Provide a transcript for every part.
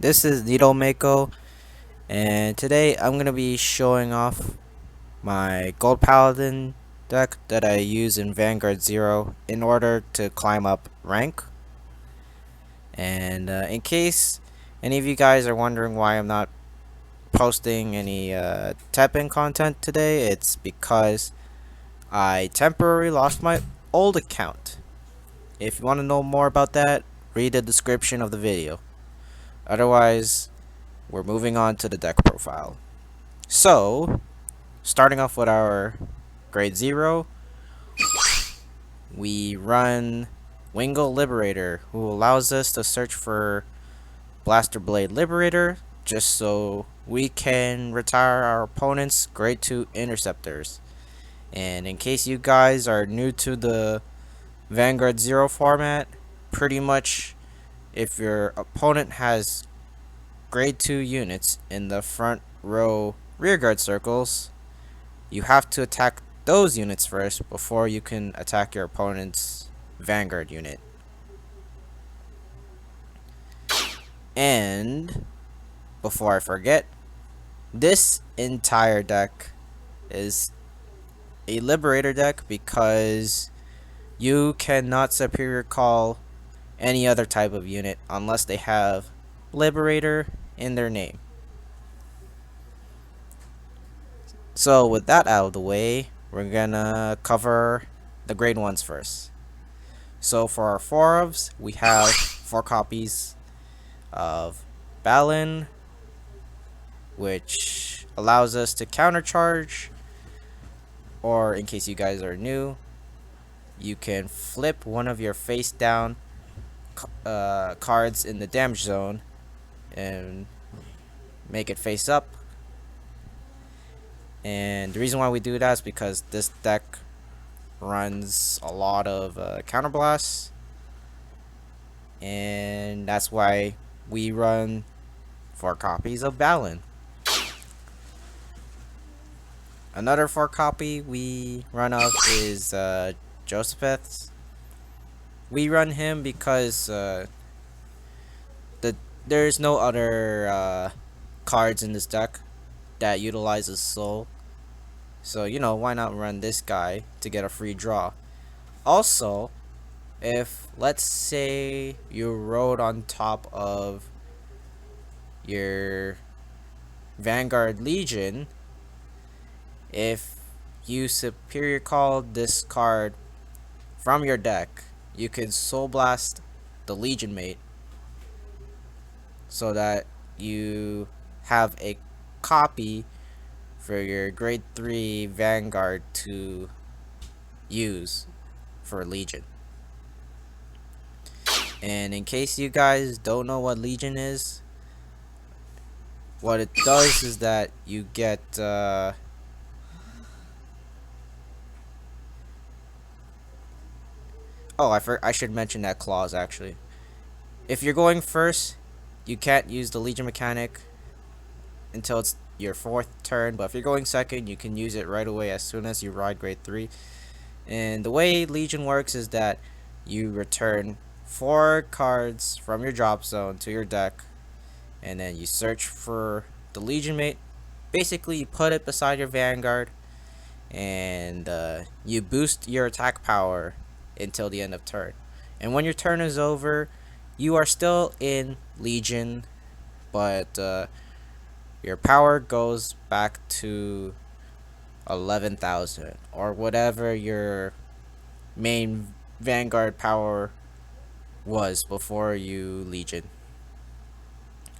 This is Needle Mako, and today I'm gonna be showing off my Gold Paladin deck that I use in Vanguard Zero in order to climb up rank. And in case any of you guys are wondering why I'm not posting any Teppen content today, it's because I temporarily lost my old account. If you want to know more about that, read the description of the video. Otherwise, we're moving on to the deck profile. So, starting off with our grade 0, we run Wingle Liberator, who allows us to search for Blaster Blade Liberator, just so we can retire our opponent's grade 2 interceptors. And in case you guys are new to the Vanguard Zero format, pretty much if your opponent has grade 2 units in the front row rearguard circles, you have to attack those units first before you can attack your opponent's Vanguard unit. And before I forget, this entire deck is a Liberator deck because you cannot superior call any other type of unit unless they have Liberator in their name. So with that out of the way, we're gonna cover the grade 1s first. So for our 4-ofs, we have 4 copies of Paladin, which allows us to countercharge, or in case you guys are new, you can flip one of your face down cards in the damage zone and make it face up. And the reason why we do that is because this deck runs a lot of counterblasts, and that's why we run 4 copies of Paladin. Another 4 copy we run of is Josephus. We run him because there's no other cards in this deck that utilizes soul. So, why not run this guy to get a free draw? Also, if let's say you rode on top of your Vanguard Legion, if you superior called this card from your deck, you can Soul Blast the Legion mate so that you have a copy for your grade 3 Vanguard to use for Legion. And in case you guys don't know what Legion is, what it does is that you get I should mention that clause actually. If you're going first, you can't use the Legion mechanic until it's your 4th turn, but if you're going second, you can use it right away as soon as you ride grade 3. And the way Legion works is that you return 4 cards from your drop zone to your deck, and then you search for the Legion mate. Basically, you put it beside your Vanguard, and you boost your attack power until the end of turn. And when your turn is over, you are still in Legion, but your power goes back to 11,000 or whatever your main Vanguard power was before you Legion.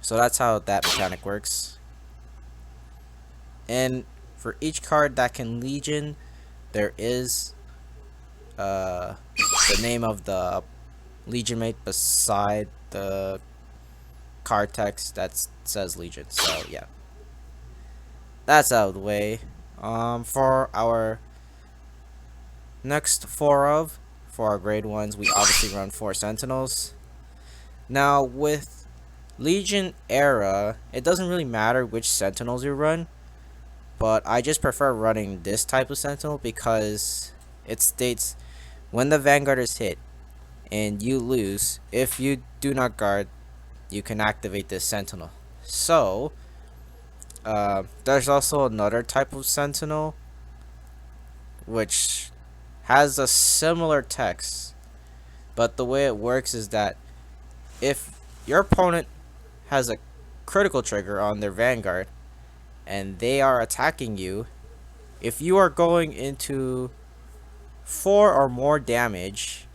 So that's how that mechanic works. And for each card that can Legion, there is the name of the Legion mate beside the card text that says Legion. So yeah, that's out of the way. For our next for our grade 1s, we obviously run 4 Sentinels. Now with Legion era, it doesn't really matter which Sentinels you run, but I just prefer running this type of Sentinel because it states when the Vanguard is hit and you lose, if you do not guard, you can activate this sentinel. So there's also another type of sentinel which has a similar text, but the way it works is that if your opponent has a critical trigger on their Vanguard and they are attacking you, if you are going into 4 or more damage,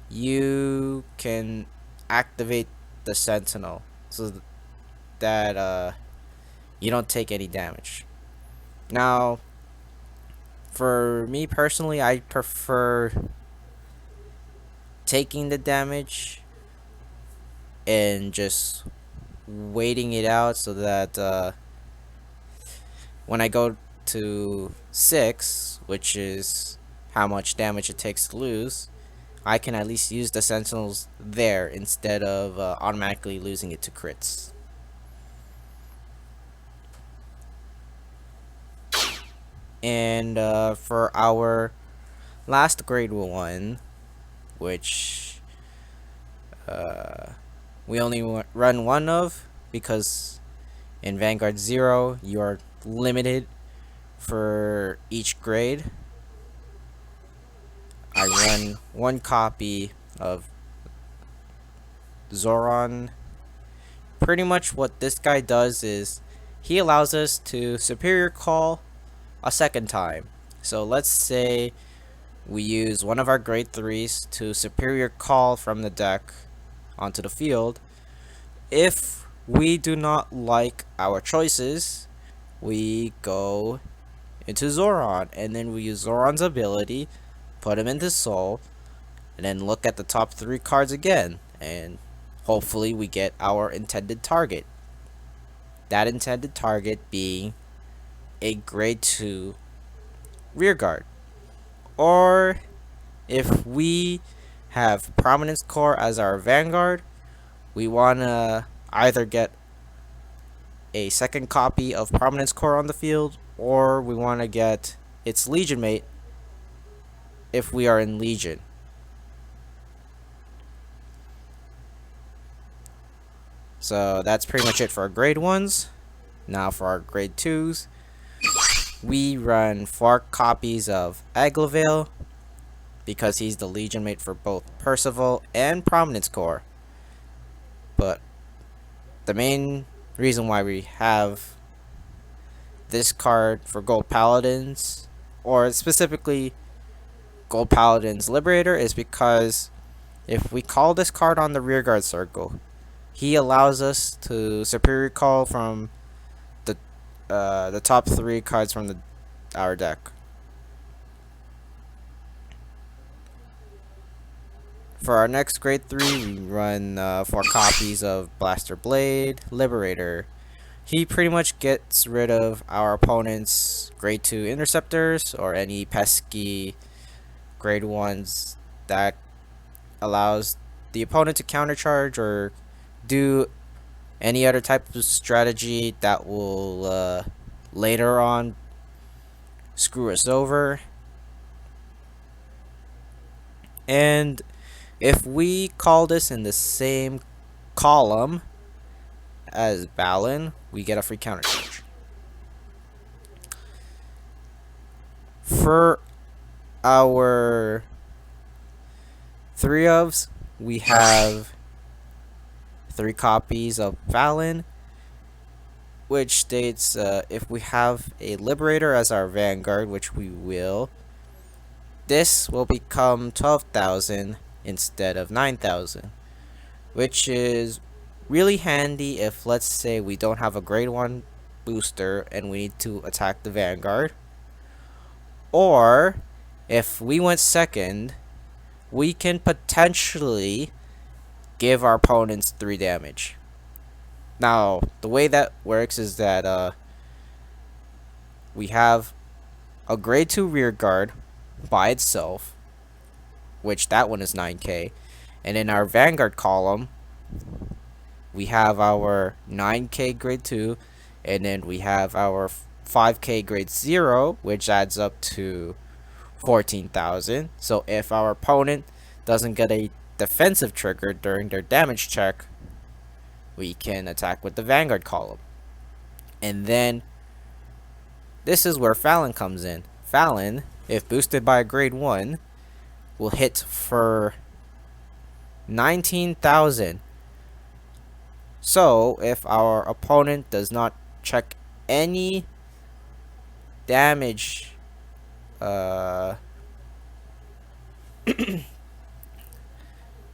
you can activate the sentinel so that you don't take any damage. Now, for me personally, I prefer taking the damage and just waiting it out so that when I go to 6, which is how much damage it takes to lose, I can at least use the sentinels there instead of automatically losing it to crits. And for our last grade 1, which we only run one of, because in Vanguard 0 you are limited for each grade. I run one copy of Zoran. Pretty much what this guy does is he allows us to superior call a second time. So let's say we use one of our grade 3s to superior call from the deck onto the field. If we do not like our choices, we go into Zoran, and then we use Zoran's ability, put him into Soul, and then look at the top 3 cards again, and hopefully we get our intended target. That intended target being a grade 2 rearguard. Or if we have Prominence Core as our Vanguard, we want to either get a second copy of Prominence Core on the field, or we want to get its Legion mate if we are in Legion. So that's pretty much it for our grade 1s. Now for our grade 2s, we run 4 copies of Aglavale because he's the Legion mate for both Percival and Prominence Core. But the main reason why we have this card for Gold Paladins, or specifically Gold Paladins Liberator, is because if we call this card on the rearguard circle, he allows us to superior call from the top 3 cards from our deck. For our next grade 3, we run 4 copies of Blaster Blade Liberator. He pretty much gets rid of our opponent's grade 2 interceptors or any pesky grade 1s that allows the opponent to countercharge or do any other type of strategy that will later on screw us over. And if we call this in the same column as Balin, we get a free countercharge. For our 3 ofs, we have 3 copies of Balin, which states if we have a Liberator as our Vanguard, which we will, this will become 12,000 instead of 9,000, which is really handy if, let's say, we don't have a grade 1 booster and we need to attack the Vanguard. Or if we went second, we can potentially give our opponents 3 damage. Now, the way that works is that we have a grade 2 rearguard by itself, which that one is 9k, and in our Vanguard column we have our 9k grade 2, and then we have our 5k grade 0, which adds up to 14,000. So if our opponent doesn't get a defensive trigger during their damage check, we can attack with the Vanguard column. And then this is where Fallon comes in. Fallon, if boosted by a grade 1, will hit for 19,000. So, if our opponent does not check any damage, sorry,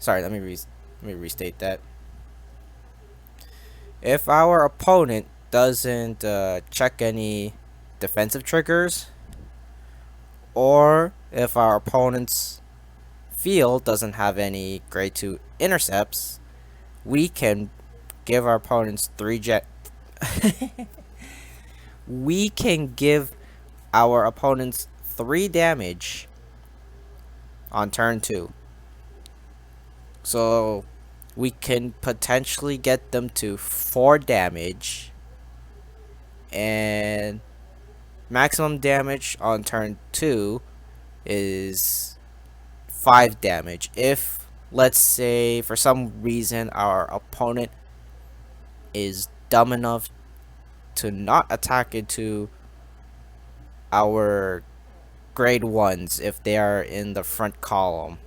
let me restate that. If our opponent doesn't check any defensive triggers, or if our opponent's field doesn't have any grade 2 intercepts, we can give our opponents 3 jet. We can give our opponents 3 damage on turn 2. So we can potentially get them to 4 damage, and maximum damage on turn 2 is 5 damage. If, let's say, for some reason our opponent is dumb enough to not attack into our grade 1s if they are in the front column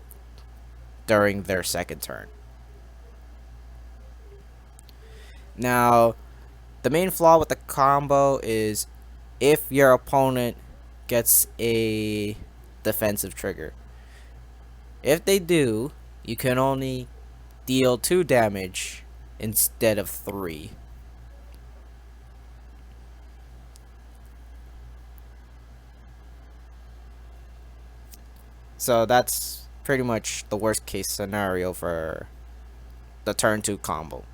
during their second turn. Now, the main flaw with the combo is if your opponent gets a defensive trigger. If they do, you can only deal 2 damage instead of 3. So that's pretty much the worst case scenario for the turn 2 combo.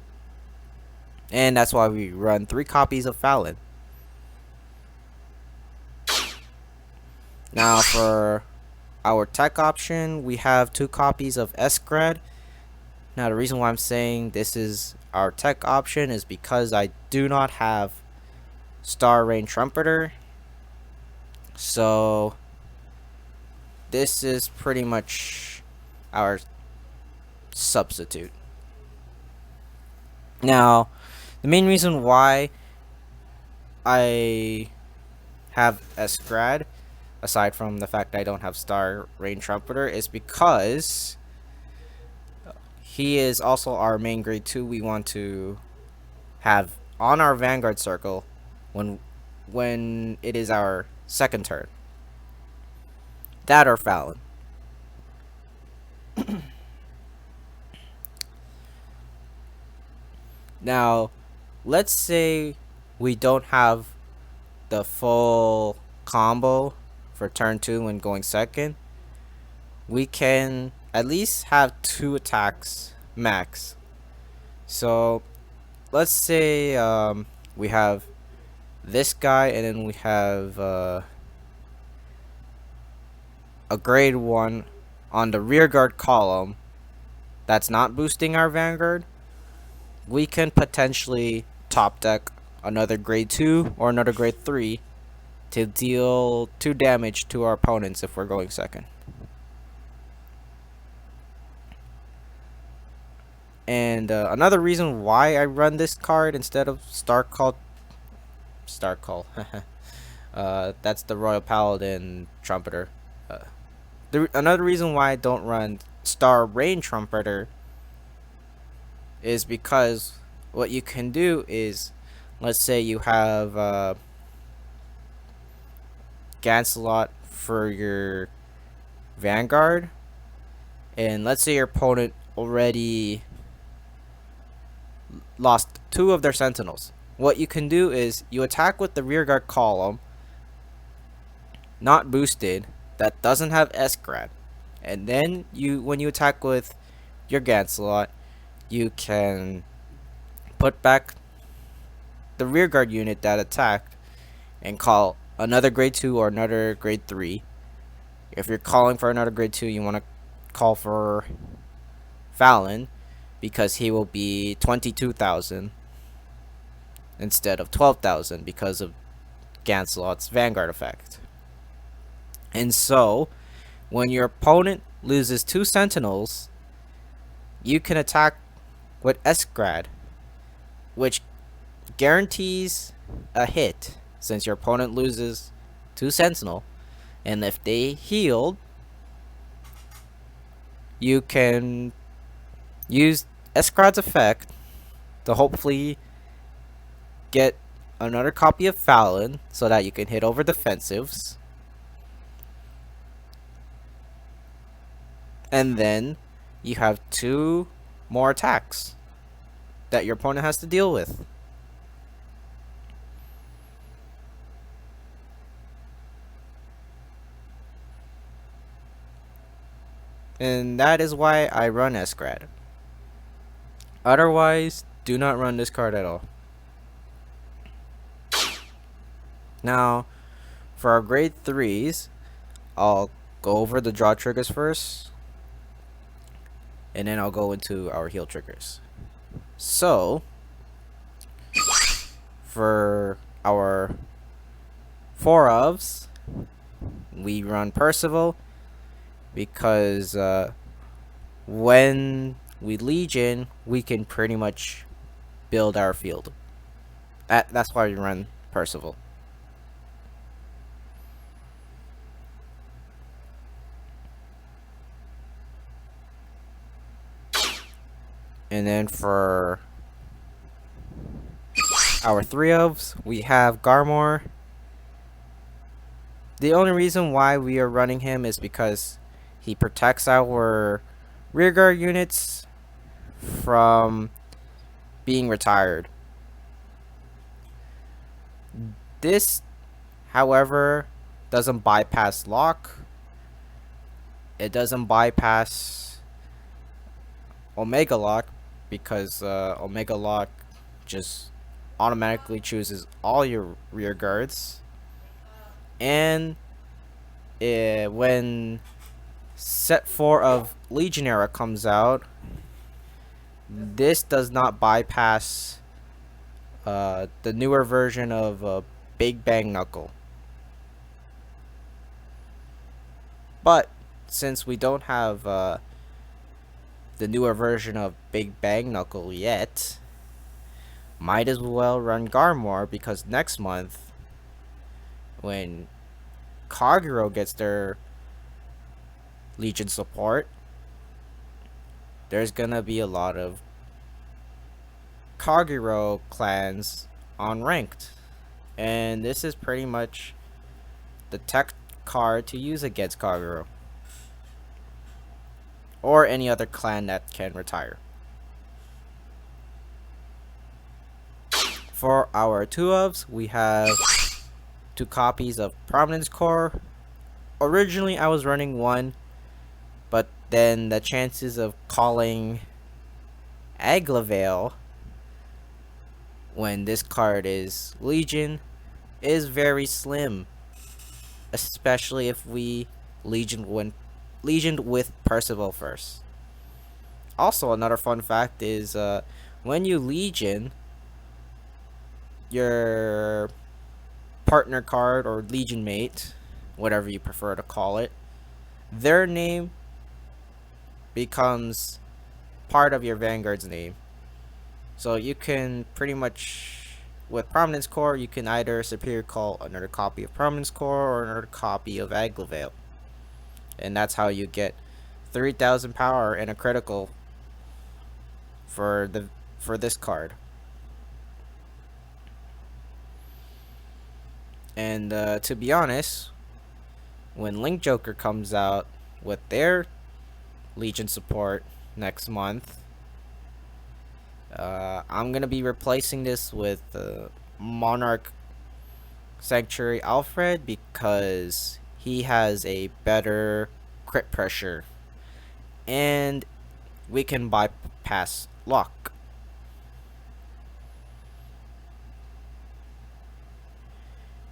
And that's why we run 3 copies of Fallon. Now for our tech option, we have 2 copies of Escrad. Now the reason why I'm saying this is our tech option is because I do not have Star Rain Trumpeter. So this is pretty much our substitute. Now, the main reason why I have Escrad, aside from the fact I don't have Star Rain Trumpeter, is because he is also our main grade 2 we want to have on our Vanguard circle when it is our second turn. That or Fallon. Now, let's say we don't have the full combo for turn 2 when going second. We can at least have 2 attacks max. So, let's say we have this guy and then we have a grade 1 on the rear guard column that's not boosting our Vanguard. We can potentially top deck another grade 2 or another grade 3 to deal 2 damage to our opponents if we're going second. And another reason why I run this card instead of Star Call, that's the Royal Paladin Trumpeter. Another reason why I don't run Star Rain Trumpeter is because what you can do is, let's say you have Gancelot for your Vanguard, and let's say your opponent already lost 2 of their Sentinels. What you can do is you attack with the rearguard column, not boosted, that doesn't have Escrad, and then when you attack with your Gancelot, you can put back the rearguard unit that attacked and call another grade 2 or another grade 3. If you're calling for another grade 2, you want to call for Fallon, because he will be 22,000 instead of 12,000 because of Gancelot's Vanguard effect. And so, when your opponent loses 2 Sentinels, you can attack with Escrad which guarantees a hit since your opponent loses 2 Sentinel. And if they healed, you can use Escrod's effect to hopefully get another copy of Paladin so that you can hit over defensives. And then you have 2 more attacks that your opponent has to deal with. And that is why I run Escrad. Otherwise, do not run this card at all. Now, for our grade 3s, I'll go over the draw triggers first, and then I'll go into our heal triggers. So, for our 4 ofs, we run Percival because when we Legion, we can pretty much build our field. That's why we run Percival. And then for our 3 ofs, we have Garmor. The only reason why we are running him is because he protects our rearguard units from being retired. This, however, doesn't bypass lock. It doesn't bypass Omega Lock because Omega Lock just automatically chooses all your rear guards. And when set 4 of Legionnaire comes out, this does not bypass the newer version of Big Bang Knuckle. But since we don't have the newer version of Big Bang Knuckle yet, might as well run Garmor because next month, when Kagero gets their Legion support, there's gonna be a lot of Kagero clans on ranked, and this is pretty much the tech card to use against Kagero or any other clan that can retire. For our 2 ofs, we have 2 copies of Prominence Core. Originally I was running 1, but then the chances of calling Aglavale when this card is Legion is very slim, especially if we Legioned with Percival first. Also, another fun fact is when you Legion, your partner card or Legion mate, whatever you prefer to call it, their name becomes part of your Vanguard's name. So you can pretty much, with Prominence Core, you can either superior call another copy of Prominence Core or another copy of Aglavale. And that's how you get 3,000 power and a critical for this card. And to be honest, when Link Joker comes out with their Legion support next month, I'm gonna be replacing this with Monarch Sanctuary Alfred because he has a better crit pressure and we can bypass lock.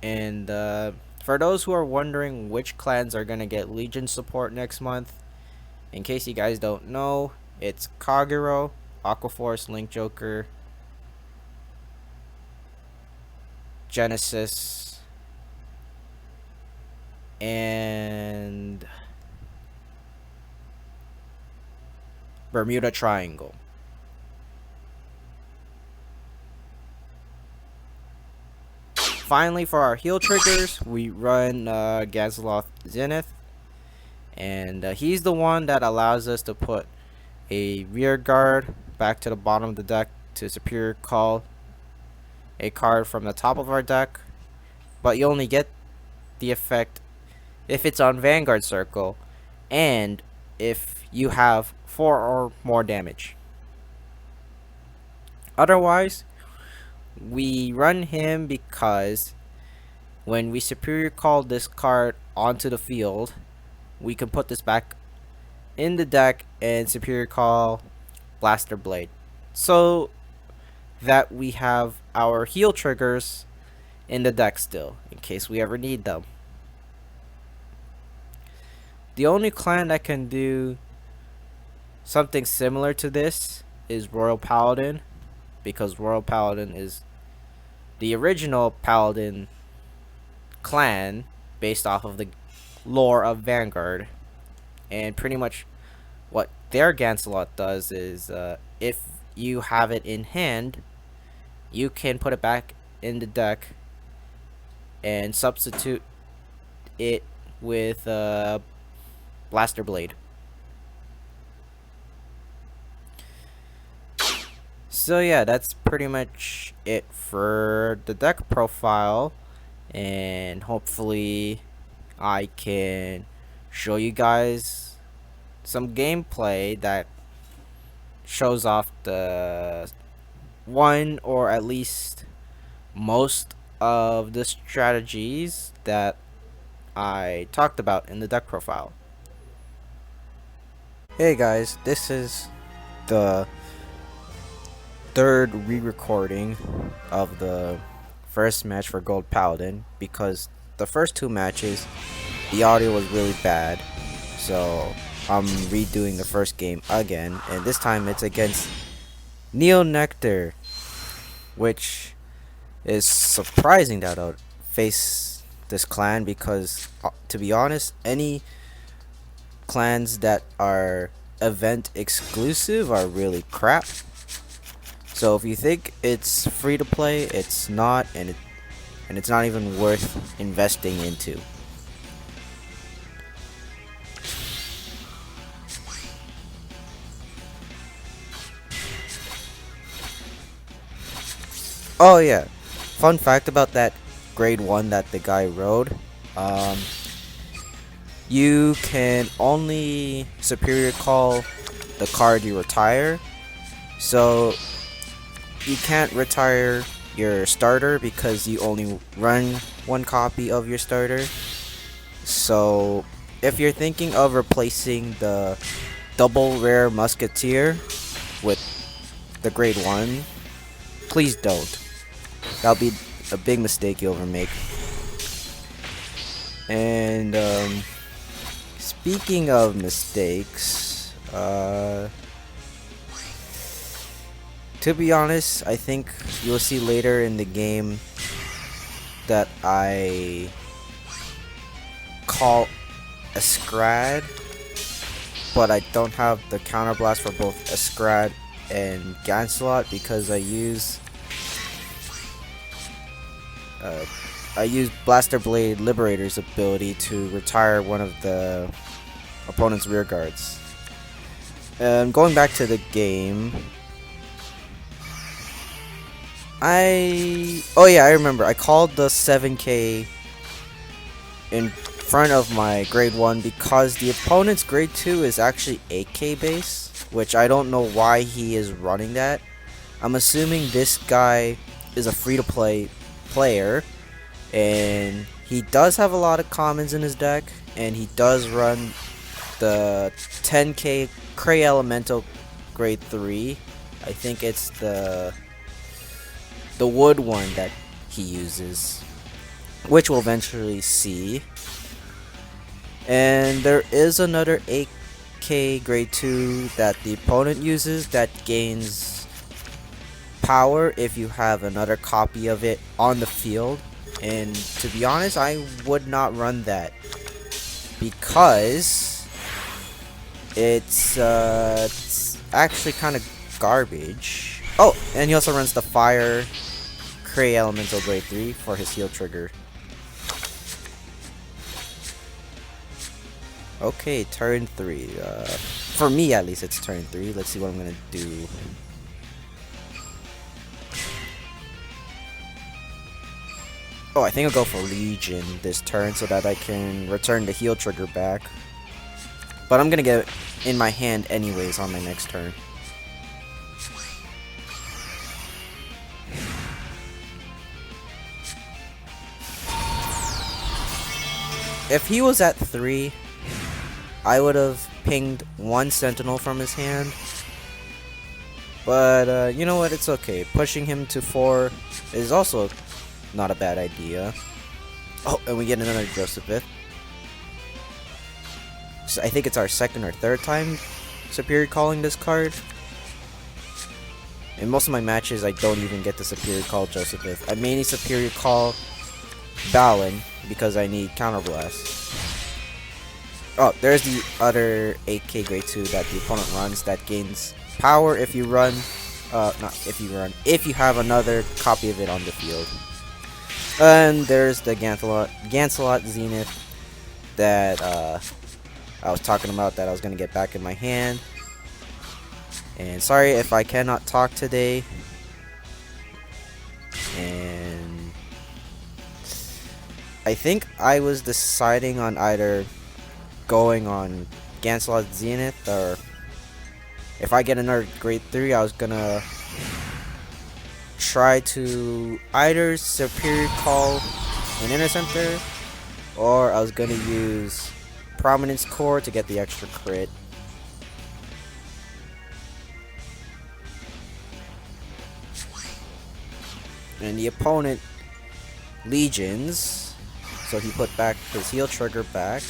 And for those who are wondering which clans are gonna get Legion support next month, in case you guys don't know, it's Kagero, Aquaforce, Link Joker, Genesis, and Bermuda Triangle. finally, for our heal triggers, we run Ganseloth Zenith, and he's the one that allows us to put a rear guard back to the bottom of the deck to superior call a card from the top of our deck, but you only get the effect if it's on Vanguard Circle and if you have 4 or more damage. Otherwise, we run him because when we superior call this card onto the field, we can put this back in the deck and superior call Blaster Blade, so that we have our heal triggers in the deck still, in case we ever need them. The only clan that can do something similar to this is Royal Paladin, because Royal Paladin is the original Paladin clan based off of the lore of Vanguard, and pretty much what their Ganseloth does is if you have it in hand, you can put it back in the deck and substitute it with Blaster Blade. So yeah, that's pretty much it for the deck profile, and hopefully I can show you guys some gameplay that shows off the one or at least most of the strategies that I talked about in the deck profile. Hey guys, this is the third re-recording of the first match for Gold Paladin, because the first 2 matches the audio was really bad, so I'm redoing the first game again, and this time it's against Neo Nectar, which is surprising that I'll face this clan, because to be honest, any clans that are event exclusive are really crap. So if you think it's free to play, it's not, and it's not even worth investing into. Oh yeah, fun fact about that grade 1 that the guy rode. You can only superior call the card you retire, so you can't retire your starter because you only run 1 copy of your starter. So if you're thinking of replacing the double rare musketeer with the grade 1, please don't. That'll be a big mistake you'll ever make. And speaking of mistakes, to be honest, I think you'll see later in the game that I call a Scrad, but I don't have the counterblast for both a Scrad and Ganseloth because I use Blaster Blade Liberator's ability to retire one of the opponent's rear guards. Going back to the game, I remember I called the 7k in front of my grade 1 because the opponent's grade 2 is actually 8k base, which I don't know why he is running that. I'm assuming this guy is a free-to-play player, and he does have a lot of commons in his deck, and he does run the 10k Cray Elemental grade 3. I think it's the wood one that he uses, which we'll eventually see. And there is another 8k grade 2 that the opponent uses that gains power if you have another copy of it on the field. And to be honest, I would not run that because it's actually kind of garbage. Oh, and he also runs the fire Prey Elemental grade 3 for his heal trigger. Okay, turn 3. For me at least it's turn 3. Let's see what I'm gonna do. Oh, I think I'll go for Legion this turn so that I can return the heal trigger back. But I'm gonna get it in my hand anyways on my next turn. If he was at 3, I would have pinged 1 Sentinel from his hand. But, you know what? It's okay. Pushing him to 4 is also not a bad idea. Oh, and we get another Josephith. So I think it's our 2nd or 3rd time Superior Calling this card. In most of my matches, I don't even get the Superior Call Josephith. I mainly Superior Call Paladin because I need Counterblast. Oh, there's the other 8k grade 2 that the opponent runs that gains power if you run, if you have another copy of it on the field. And there's the Gancelot Zenith that I was talking about that I was going to get back in my hand. And sorry if I cannot talk today. And I think I was deciding on either going on Gancelot Zenith, or if I get another grade 3, I was gonna try to either Superior Call an Interceptor, or I was gonna use Prominence Core to get the extra crit. And the opponent Legions, so he put back his heal trigger back,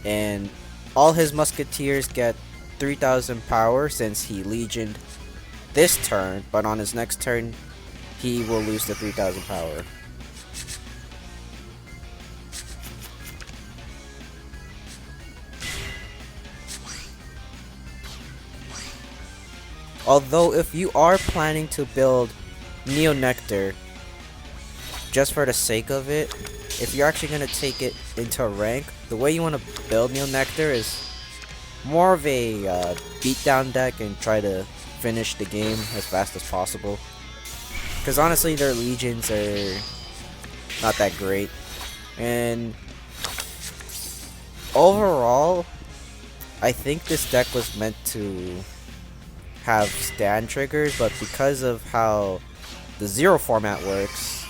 and all his Musketeers get 3000 power since he Legioned this turn, but on his next turn he will lose the 3000 power. Although if you are planning to build Neo Nectar just for the sake of it, if you're actually going to take it into a rank, the way you want to build Neo Nectar is more of a beatdown deck and try to finish the game as fast as possible. Because honestly, their Legions are not that great. And overall, I think this deck was meant to have stand triggers, but because of how the Zero format works,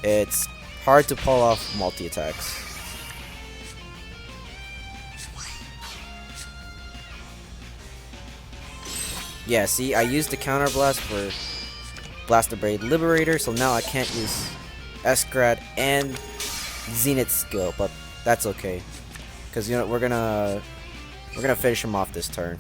it's hard to pull off multi-attacks. Yeah, see, I used the Counterblast for Blaster Blade Liberator, so now I can't use Escrad and Zenith skill, but that's okay. Because, you know, we're gonna finish him off this turn.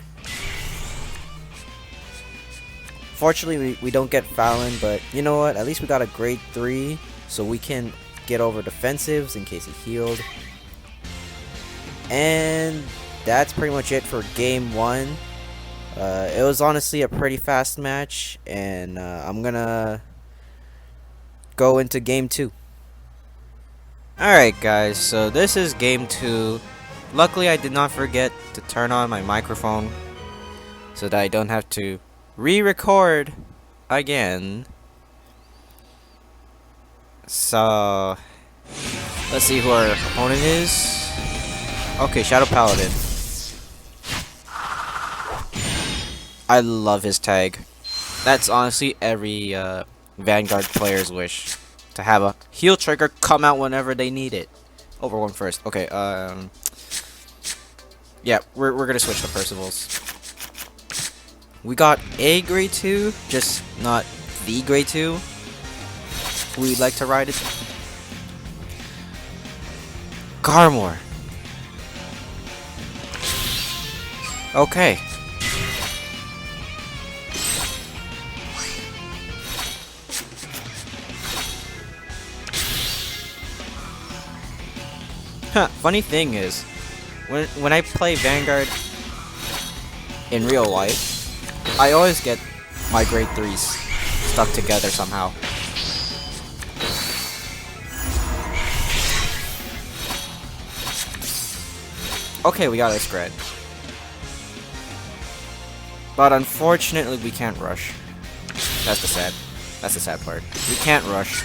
Fortunately, we don't get Fallon, but you know what? At least we got a grade 3, so we can get over defensives in case he healed. And that's pretty much it for game 1. It was honestly a pretty fast match, and I'm gonna go into game 2. Alright guys, so this is game 2. Luckily I did not forget to turn on my microphone so that I don't have to re-record again. So let's see who our opponent is. Okay, Shadow Paladin. I love his tag. That's honestly every Vanguard player's wish, to have a heal trigger come out whenever they need it. Over one first. Okay, yeah, we're gonna switch to Percival's. We got a grade 2, just not the grade 2. We'd like to ride it. Garmor. Okay. Huh, funny thing is, when I play Vanguard in real life, I always get my grade 3s. stuck together somehow. Okay, we got a spread. But unfortunately, we can't rush. That's the sad part. We can't rush.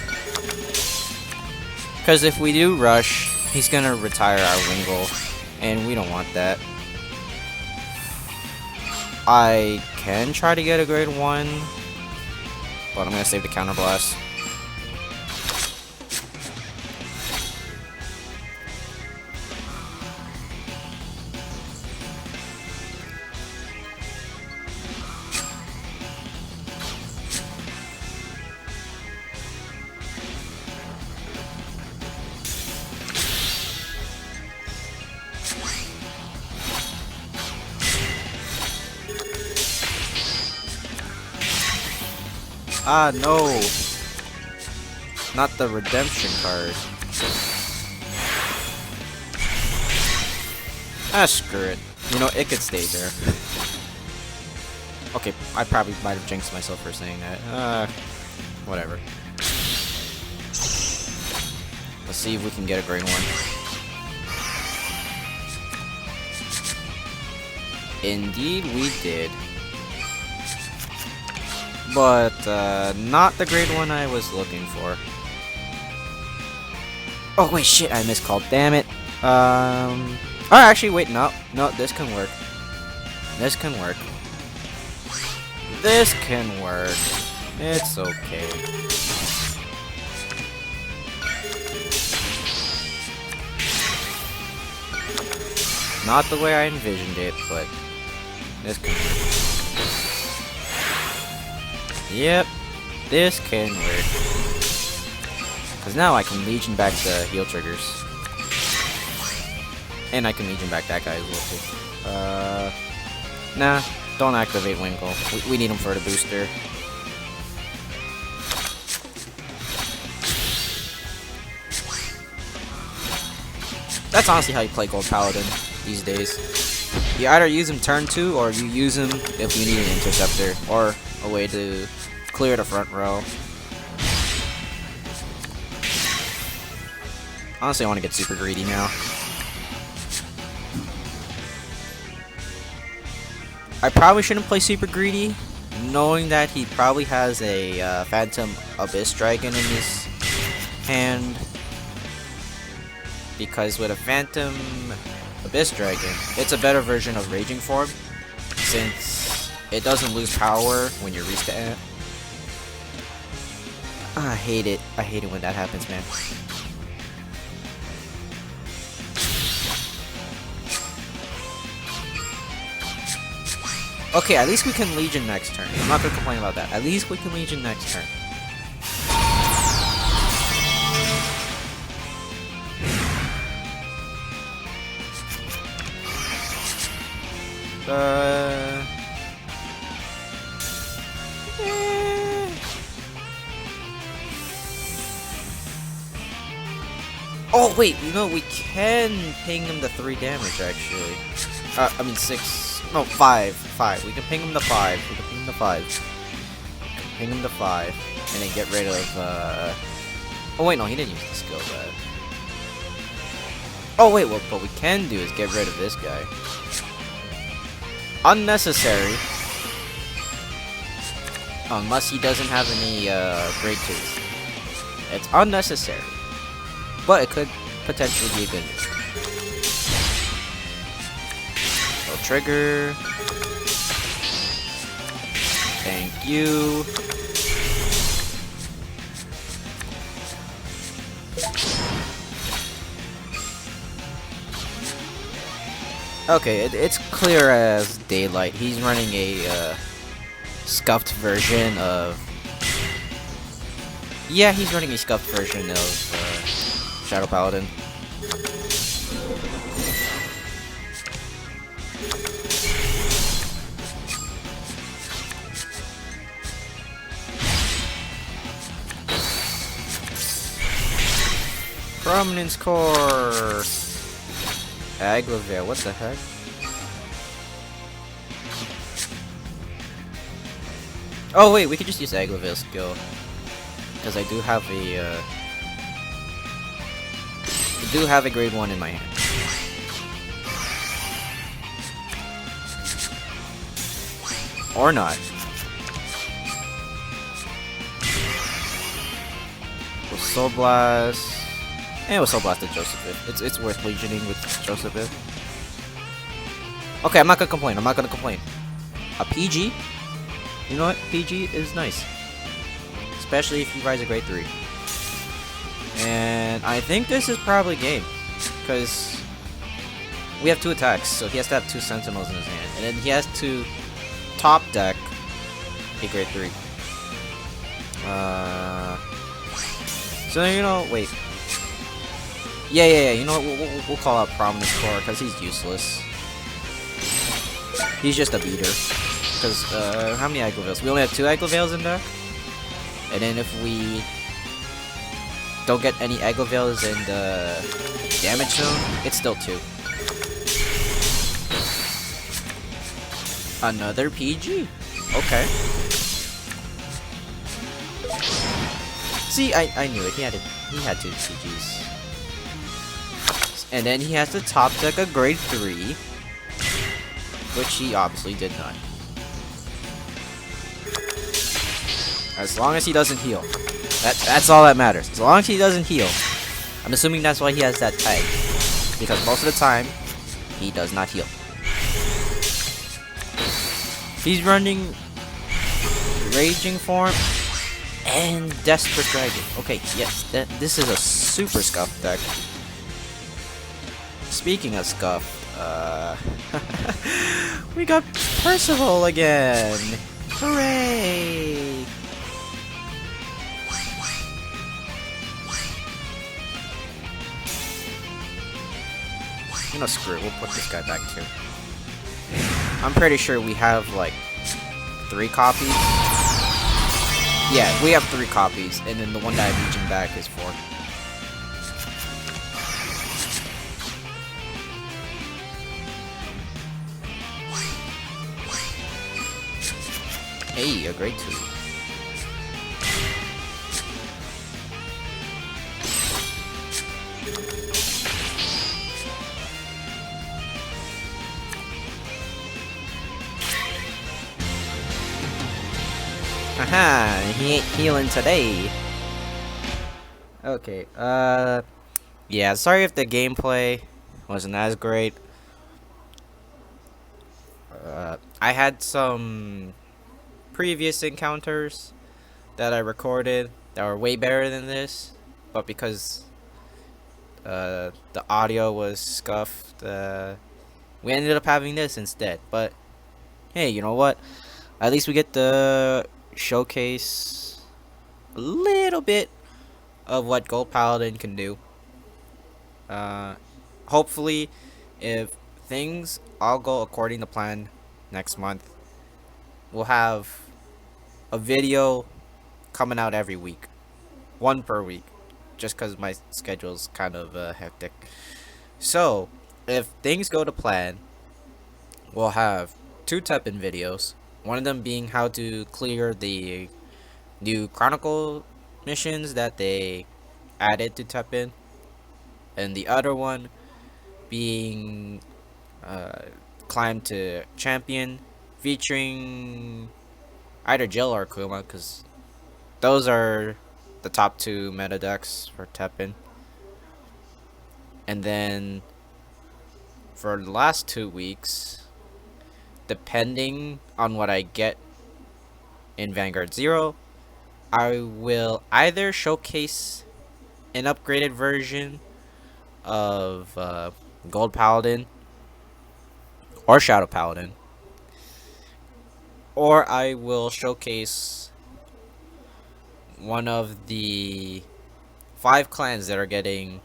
Because if we do rush, he's gonna retire our Wingle, and we don't want that. I can try to get a grade 1, but I'm gonna save the counter blast. Ah, no! Not the redemption card. Ah, screw it. You know, it could stay there. Okay, I probably might have jinxed myself for saying that. Whatever. Let's see if we can get a grade 1. Indeed, we did. But, not the grade 1 I was looking for. Oh, wait, shit, I miscalled. Damn it. Oh, actually, wait, no. No, this can work. This can work. This can work. It's okay. Not the way I envisioned it, but this can work. Yep, this can work. Because now I can Legion back the heal triggers. And I can Legion back that guy as well too. Nah, don't activate Wingle. We need him for the booster. That's honestly how you play Gold Paladin these days. You either use him turn 2, or you use him if you need an interceptor, or a way to clear the front row. Honestly, I want to get super greedy now. I probably shouldn't play super greedy, knowing that he probably has a Phantom Abyss Dragon in his hand. Because with a Phantom Abyss Dragon, it's a better version of Raging Form, since it doesn't lose power when you reach the end. I hate it. I hate it when that happens, man. Okay, at least we can Legion next turn. I'm not gonna complain about that. At least we can Legion next turn. Oh wait, you know we can ping him the 3 damage actually. I mean 6. No, 5. 5. We can ping him the 5. We can ping him the 5. Ping him the 5, and then get rid of. Oh wait, no, he didn't use the skill set. Oh wait, what we can do is get rid of this guy. Unnecessary. Unless he doesn't have any grade 2s. It's unnecessary. But it could potentially be a good move. So trigger. Thank you. Okay, it's clear as daylight. He's running a scuffed version of. Yeah, he's running a scuffed version of Shadow Paladin. Prominence Core! Aglavale, what the heck? Oh wait, we could just use Aglavale skill because I do have a grade 1 in my hand. Or not. With Soul Blast. And with Soul Blast to Joseph. It's worth legioning with Joseph. Okay, I'm not gonna complain. A PG? You know what? PG is nice. Especially if you rise a grade 3. And I think this is probably game. Because we have 2 attacks, so he has to have 2 Sentinels in his hand. And then he has to top deck a grade 3. So you know, wait. Yeah. You know what? We'll call out Prominence Core because he's useless. He's just a beater. Because how many Aglavales? We only have 2 Aglavales in there. And then if we don't get any Aglavales in the damage zone, it's still 2. Another PG. Okay. See, I knew it. He had 2 PGs. And then he has to top deck a grade 3, which he obviously did not. As long as he doesn't heal. That's all that matters. As long as he doesn't heal. I'm assuming that's why he has that tag. Because most of the time, he does not heal. He's running Raging Form and Desperate Dragon. Okay, yes, this is a super scuffed deck. Speaking of scuffed, we got Percival again! Hooray! You know, screw it, we'll put this guy back too. I'm pretty sure we have like 3 copies. Yeah, we have 3 copies, and then the one that I'm reaching back is 4. Hey, a grade 2. Haha, he ain't healing today. Okay, yeah, sorry if the gameplay wasn't as great. I had some previous encounters that I recorded that were way better than this, but because the audio was scuffed, we ended up having this instead. But hey, you know what? At least we get the showcase a little bit of what Gold Paladin can do. Hopefully, if things all go according to plan next month, we'll have a video coming out every week. 1 per week. Just because my schedule's kind of hectic. So, if things go to plan, we'll have 2 Teppen videos. One of them being how to clear the new Chronicle missions that they added to Teppen. And the other one being Climb to Champion, featuring either Jill or Kuma, because those are the top 2 meta decks for Teppen. And then for the last 2 weeks, depending on what I get in Vanguard 0, I will either showcase an upgraded version of Gold Paladin or Shadow Paladin, or I will showcase one of the 5 clans that are getting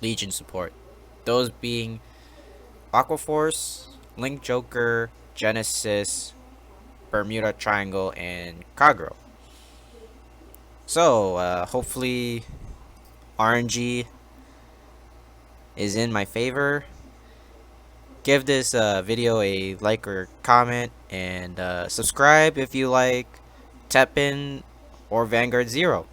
Legion support. Those being Aqua Force, Link Joker, Genesis, Bermuda Triangle, and Kagero. So, hopefully RNG is in my favor. Give this video a like or comment, and subscribe if you like Teppen or Vanguard 0.